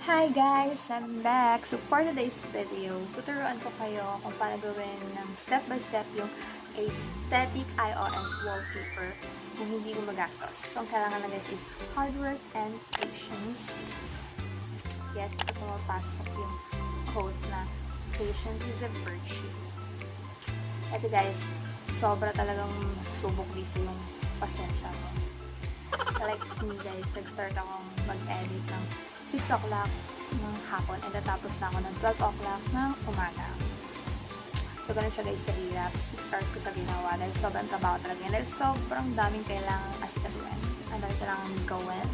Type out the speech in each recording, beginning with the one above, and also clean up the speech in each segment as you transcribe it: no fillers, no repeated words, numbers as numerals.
Hi guys! I'm back! So for today's video, tuturuan ko kayo kung paano gawin ng step-by-step yung aesthetic iOS wallpaper kung hindi gumagastos. So ang kailangan lang guys is hard work and patience. Yes, ito pumapasok yung quote na patience is a virtue. Kasi guys, sobra talagang susubok dito yung pasensya mo. Like me guys, nag-start akong mag-edit ng 6 o'clock ng hapon and natapos na ako ng 12 o'clock ng umaga. So, ganun siya guys kahirap. 6 hours ko siya ginawa dahil sobrang trabaho talaga yan. Dahil sobrang daming kailangang asikasuhin. Ang daming kailangang gawin.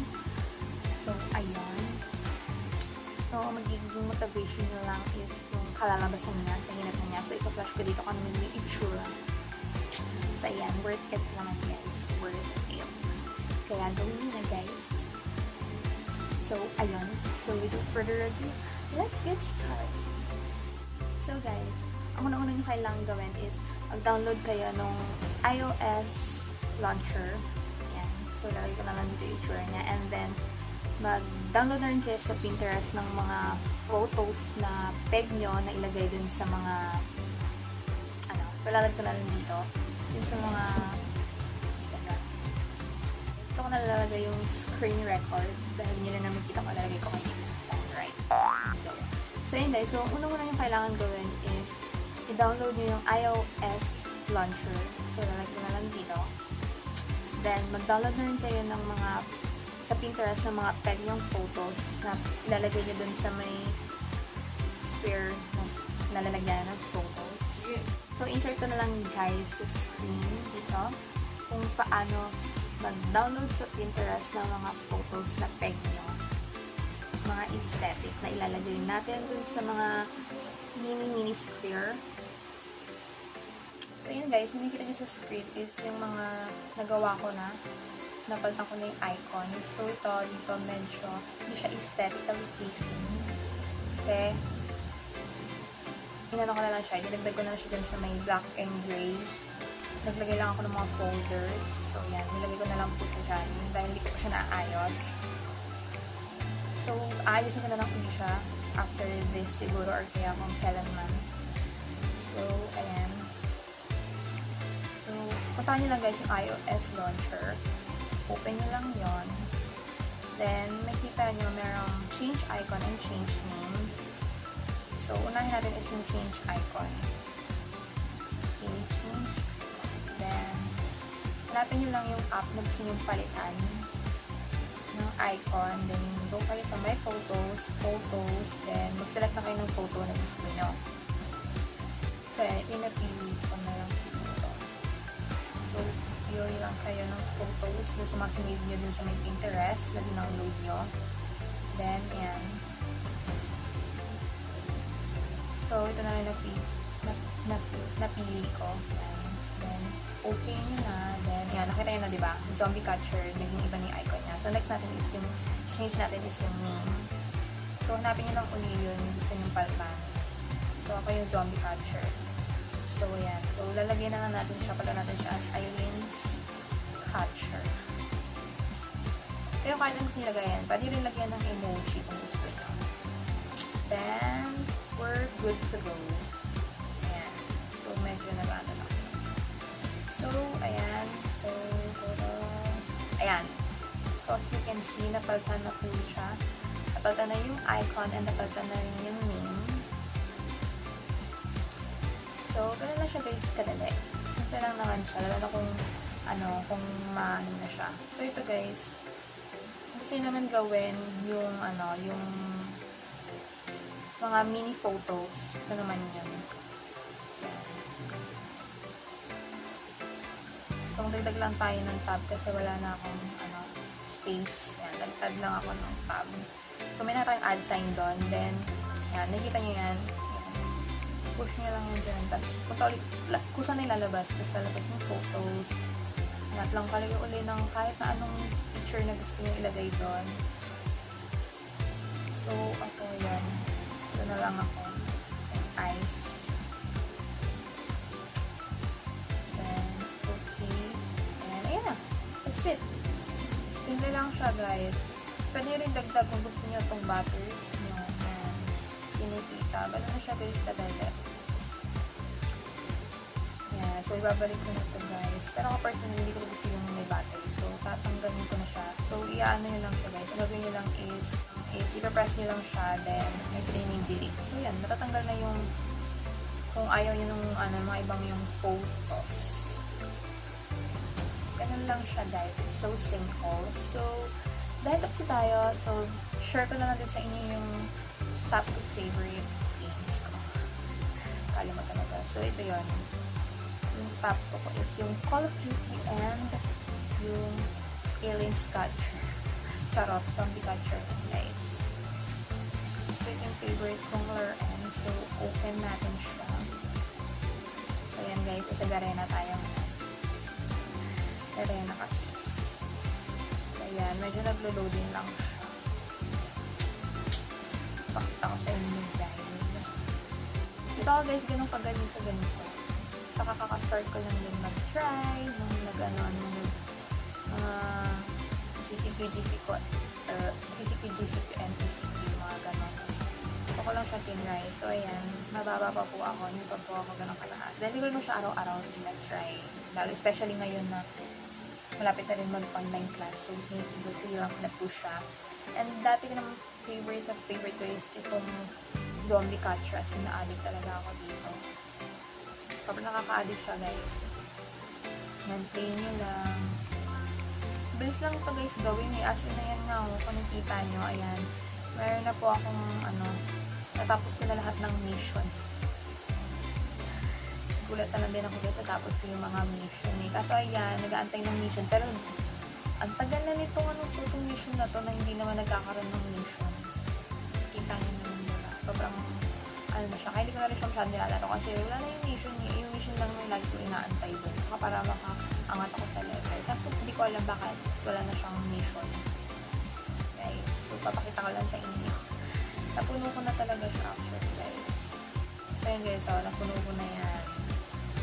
So, ayun. So, magiging motivation nyo lang is yung kalalabasan niya, kahinap niya. So, ipa-flash ko dito kung ano yung itsura. So, ayan. Worth it naman guys. Worth it. Kaya gawin nyo na guys. So, ayun. So, without further ado, let's get started. So, guys, ang una-una nyo kailangan gawin is mag-download kayo nung iOS launcher. Ayan. So, lalagay ko na lang dito yung itsura niya. And then, mag-download na rin kayo sa Pinterest ng mga photos na peg nyo na ilagay dun sa mga so, lalagay ko na lang dito. Yung sa mga gusto ko nalalagay yung screen record dahil nyo na naman kita ko lalagay ko kayo sa phone, right? So, yun guys. So, unang-una yung kailangan gawin is i-download nyo yung iOS launcher. So, lalagay ko na lang dito. Then, mag-download na rin kayo ng mga sa Pinterest ng mga peg yung photos na ilalagay nyo dun sa may spare na lalagyan ng photos. So, insert ko na lang guys sa screen dito kung paano mag-download sa Pinterest ng mga photos na peg nyo. Mga aesthetic na ilalagay natin dun sa mga mini square. So, yun guys, yung nakikita nyo sa screen is yung mga nagawa ko na. Napalitan ko na yung icon. So, ito, dito medyo hindi siya aesthetically pleasing. Kasi, inano ko na lang siya. Dinagdag ko na lang siya dun sa may black and gray. Naglagay lang ako ng mga folders. So, yan. Nilagay ko na lang po siya dyan. Dahil hindi ko siya naayos. So, aayusin ko na lang po siya after this siguro or kaya kung kailan man. So, ayan. So, puntahan nyo lang guys yung iOS launcher. Open nyo lang yon. Then, makita nyo merong change icon and change name. So, unahin natin is yung change icon. Okay, change. Then, hanapin nyo lang yung app na gusto nyo palitan ng icon. Then, go kayo sa my photos, then mag-select na kayo ng photo na gusto nyo. So, yan, pinapili ko na lang siguro. So, pili lang kayo ng photos dun sa mga sinave nyo dun sa may Pinterest na dinownload nyo. Then, yan. So, ito na lang napili ko. Yan. Then, okay nyo na. Then, yan, nakita nyo na, diba? Zombie catcher, naging iba ni icon niya. So, next natin is yung, change natin is yung name. So, hanapin nyo lang uli yun, gusto nyo palman. So, ako yung zombie catcher. So, yan. So, lalagyan na lang natin siya, pala natin siya as Eileen's catcher. Kaya kahit ang gusto nyo lagayan, pwede rin lagyan ng emoji kung gusto nyo. Then, we're good to go. Ayan. So, medyo nagano na. So, ayan. So, ayan. So, as you can see, napalitan na po siya. Napalitan na yung icon and napalitan na rin yung name. So, gano'n lang siya guys kadali. Simple lang naman siya. Lalo na kung maano na siya. So, ito guys. Gusto nyo naman gawin yung, yung mga mini photos. Ito naman yun. So, magdagdag lang tayo ng tab kasi wala na akong space. Yan, dagdag lang ako ng tab. So, may na tayong add sign doon. Then, yan, nakikita nyo yan. Push nyo lang yan dyan. Tapos, punta ulit, kung saan ilalabas. Tapos, lalabas yung photos. Hanap lang kayo ulit ng kahit na anong picture na gusto nyo ilagay doon. So, ako yan. Ito na lang ako. Yung eyes. That's it. Simple lang siya, guys. pwede nyo rin dagdag kung gusto nyo itong butters nyo. Ayan. Sinipita. Ganun na siya guys kadali. Yeah, so ibabalik ko na ito guys. Pero ako personally, hindi ko gusto yung may battery. So, tatanggalin ko na siya. So, iaano nyo lang siya guys. Ang gagawin nyo lang is ipapress nyo lang siya, then may training delete. So, yan. Matatanggal na yung kung ayaw nyo nung mga ibang yung photos. Ganun lang siya guys. It's so simple. So, dahil tapos tayo, so, share ko na lang din sa inyo yung top 2 favorite games ko. Kalimutan na ba. So, ito yun. Yung top 2 ko is yung Call of Duty and yung Eileen Traje. Charot, zombie catcher guys. So, ito yung favorite kong laruan. So, open natin siya. So, yan guys. Isa garena tayo. Garena kasi. So, yan. Medyo naglo-loading lang siya. Pakita ko sa inyo guys. Ito ako guys, ganun pagaling sa ganito. Saka kakastart ko lang din mag-try. Nung CCP, NPCP, mga ganon. Ito ko lang siya tinry. So, ayan. Mababa pa po ako. Hindi pa po ako ganun kalahat. Dahil hindi ko naman siya araw-araw tinatry. Lalo, especially ngayon na malapit na rin mag-online class. So, tinitiguti lang na po siya. And dati ko naman favorite ko is itong zombie catcher. As in, na-addict talaga ako dito. Kapag nakaka-addict siya, guys. Yan, play nyo lang. Bilis lang ito guys gawin eh. As in na yan nga kung nakita nyo, ayan. Meron na po akong natapos ko na lahat ng mission. Gulat na lang din ako guys natapos ko yung mga mission eh. Kaso ayan, nag-aantay ng mission. Pero ang tagal na nitong itong mission na to na hindi naman nagkakaroon ng mission. Kita nyo naman nila. Sobrang na siya. Kaya hindi ko na rin siya masyadong nilalaro kasi wala na yung mission niya. Yung mission lang may lagi ko inaantay din. Saka para makaangat ako sa level. Kasi hindi ko alam bakit wala na siyang mission. Guys, so papakita ko lang sa inyo. Napuno ko na talaga siya actually guys. So yun guys, so napuno ko na yan.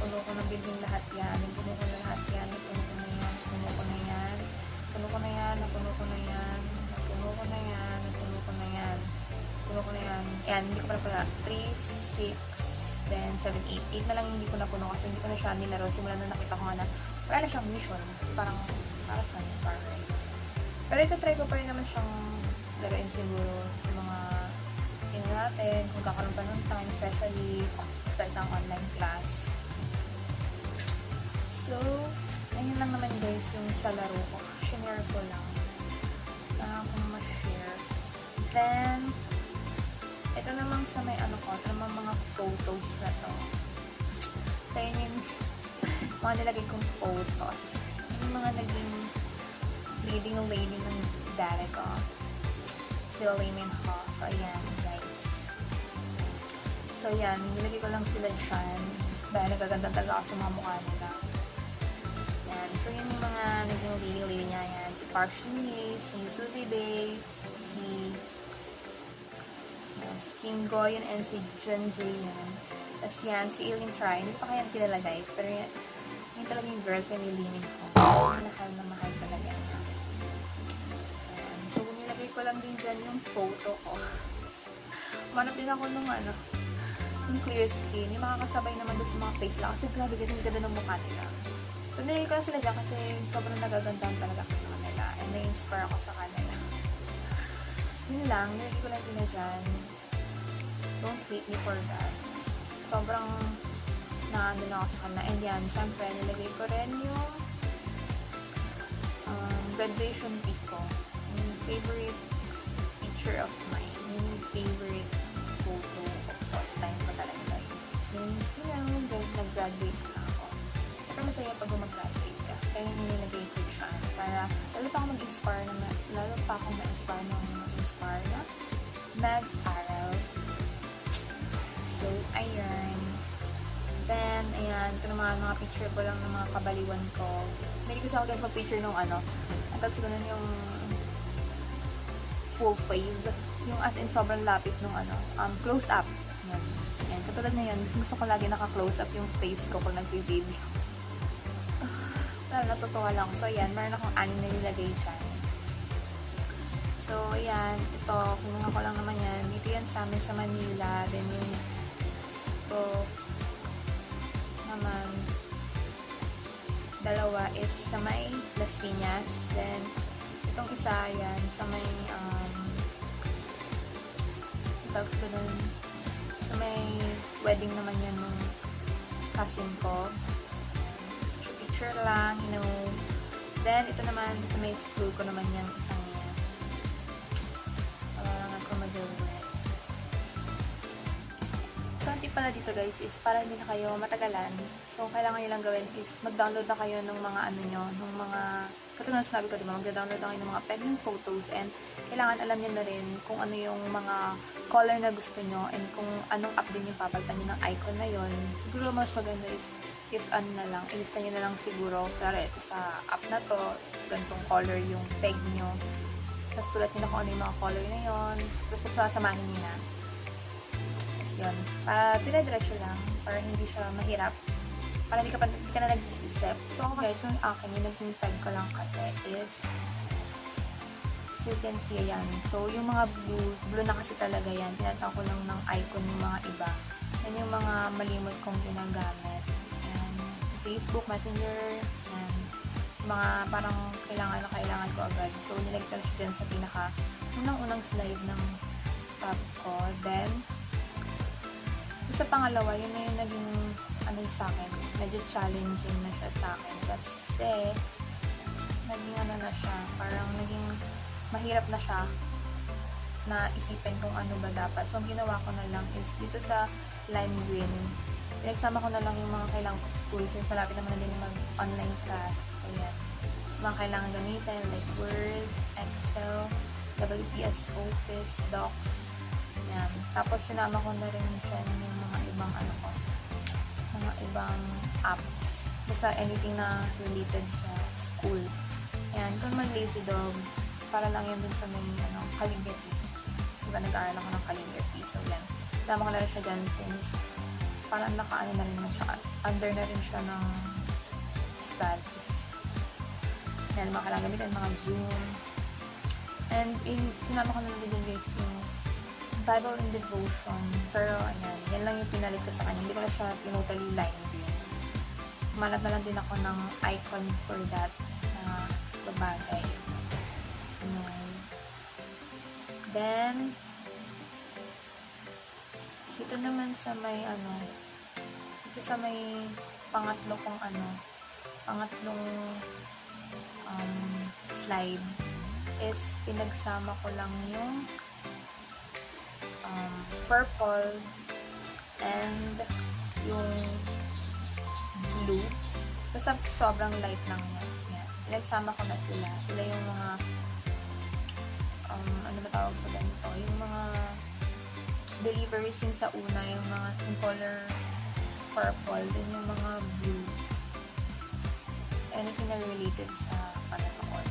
Puno ko ng building lahat yan. Napuno ko na lahat yan. Napuno ko na yan. Napuno ko na yan. Napuno ko na yan. Napuno ko na yan. Napuno ko na yan. Napuno ko na yan. Puno ko na yan. Ayan, hindi ko pala 3, 6, then 7, 8. 8 na lang hindi ko napuno kasi hindi ko na siya nilaro. Simula na nakita ko nga na wala na siyang mission. Kasi parang para saan yung parang. Pero ito try ko pa rin naman siyang laruin siguro sa mga natin. Kung kakaroon pa ng time, especially start ng online class. So, ayun lang naman guys yung sa laro ko. Share ko lang. Kung ma-share. Then, ito namang sa may ito namang mga photos na to. So, yun yung mga nilagay kong photos. Yung mga naging leading ng dad ko. Si Layman Ho. So, ayan, guys. So, ayan. Nilagay ko lang sila dyan. Dahil nagaganda talaga ako sa mga mukha nila. Ayan. So, yun yung mga naging leading niya. Ayan. Si Park Shin-hye, si Suzy Bae, si Kim Go-yeon and si Jun Jae-yoon. Tapos yan, si Eileen Traje. Hindi pa kaya kilala guys. Pero yan talaga yung girlfriend ni Lee Min Ho. Mahal na mahal talaga niya. So, nilagay ko lang din dyan yung photo ko. Manap din ako nung yung clear skin. Yung makakasabay naman doon sa mga face lang. Kasi grabe kasi hindi ganda ng mukha nila. So, nilagay ko lang sila dyan kasi sobrang nagagandang talaga ako sa kanila. And na-inspire ako sa kanila. Yun lang, nilagay ko lang sila dyan. Don't hate me for that. Sobrang naano na ako sa kanila. And yan, syempre, nilagay ko rin yung graduation pic ko. Yung favorite picture of mine. Yung favorite photo of all time ko talaga guys. Yung siya, nag-graduate na ako. Pero masaya pag mag-graduate ka. Kaya nilagay ko siya. Para lalo pa akong mag-inspire na mag-aral. So, ayan. Then, ayan. Ito naman mga picture ko lang ng mga kabaliwan ko. Hindi kasi ako guys mag-picture nung ang tawag siguro yung full face. Yung as in sobrang lapit nung close up. Yan. Yan. Katulad na yun. Gusto ko lagi naka-close up yung face ko pag nag-baby. Natutuwa lang. So, ayan. Meron akong anim na nilagay dyan. So, So, ayan. Ito, kinuha ko lang naman yan. Dito yan sa amin sa Manila. Then, yung ito naman, dalawa is sa may Las Piñas. Then, itong isa, yan, sa may, tawag ko dun, sa may wedding naman yan ng cousin ko. Picture lang, you know. Then, ito naman, sa may school ko naman yan, isang yan. Wala lang ako mag-away. So, ang tip pala dito guys is para hindi na kayo matagalan. So, kailangan nyo lang gawin is mag-download na kayo ng mga ano nyo, ng mga, katulad na sinabi ko, diba, mag-download na kayo ng mga pending photos and kailangan alam nyo na rin kung ano yung mga color na gusto nyo and kung anong app din yung papalitan nyo ng icon na yon. Siguro mas maganda is if ano na lang, ilista nyo na lang siguro, kaya ito sa app na to, ganitong color yung tag nyo. Tapos sulat nyo na kung ano yung mga color na yon. Tapos pagsasamahin nyo na. Tapos yun. Para dire-diretso lang, para hindi siya mahirap. Para hindi ka na nag-isip. So ako guys, yung akin, yung naging tag ko lang kasi is, so you can see, ayan. So yung mga blue na kasi talaga yan. Pinatang ko lang ng icon yung mga iba. Yan yung mga malimot kong ginagamit. Facebook, Messenger, and mga parang kailangan ko agad. So, nilagay ko siya dyan sa unang slide ng tab ko. Then, sa pangalawa, yun na yung naging sa akin. Medyo challenging na siya sa akin. Kasi, naging na siya. Parang naging mahirap na siya na isipin kung ano ba dapat. So, ang ginawa ko na lang is dito sa lime green, pinagsama ko na lang yung mga kailangan ko sa school since malapit naman na din yung mag-online class. So, yan. Mga kailangan gamitin like Word, Excel, WPS Office, Docs. Yan. Tapos, sinama ko na rin siya yung mga ibang mga ibang apps. Basta anything na related sa school. Yan. Kung man lazy dog, para lang yun dun sa may calligraphy. Diba nag-aaral ako ng calligraphy. So, yan. Sinama ko na rin siya dyan since parang nakaano na rin siya, under na rin siya ng studies. Yan, mga kailangan gamitin, mga Zoom. And, sinama ko na rin din guys yung Bible and Devotion. Pero, ayan, yan lang yung pinalit ko sa kanya. Hindi ko na siya totally line din. Kumalat na lang din ako ng icon for that na bagay. Then, dito naman sa may dito sa may pangatlong slide is pinagsama ko lang yung purple and yung blue. Basta sobrang light lang yan. Pinagsama ko na sila. Sila yung mga ano ba tawag sa ganito? Yung mga deliveries yung sa una, yung mga yung color purple, then yung mga blue. Anything na related sa panahon.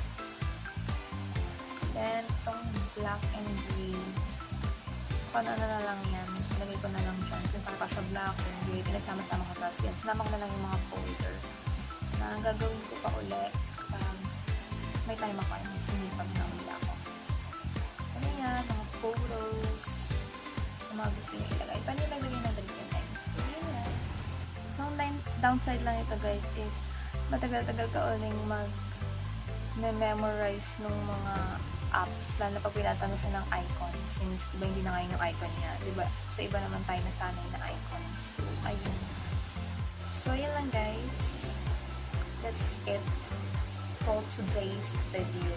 Then, itong black and gray. Paano na lang yan? Lagay ko na lang dyan. Since parang siya black and gray, pinagsama-sama ko tapos yan. Sinama ko na lang yung mga folder na gagawin ko pa ulit. May time ako yung sinipag na ulit ako. Ano yan? Mga photos. Mga gusto nyo ilagay. Paano yung lagay na dalitin times? So, yun lang. So, ang downside lang ito guys is matagal-tagal ka uling memorize ng mga apps. Lalo na pag pinatano siya ng icons. Since iba hindi na ngayon yung icon niya. Diba? Sa iba naman tayo nasanay na icons. So, ayun. So, yun lang guys. That's it for today's video.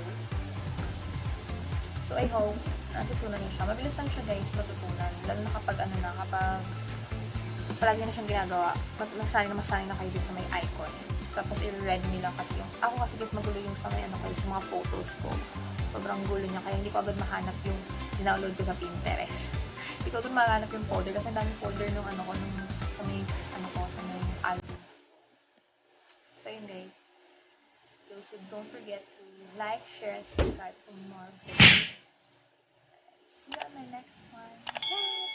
So, I hope natutunan niyo siya. Mabilis lang siya guys, matutunan. Lalo na kapag kapag palagi na siyang ginagawa, masanay na kayo din sa may icon. Tapos i-read nila kasi ako kasi guys magulo yung sa may sa mga photos ko. Sobrang gulo niya, kaya hindi ko agad mahanap yung dinownload ko sa Pinterest. Hindi ko agad mahanap yung folder kasi ang daming folder nung sa may sa may album. So yun guys. So don't forget to like, share, and subscribe for more videos. See you on my next one. Bye!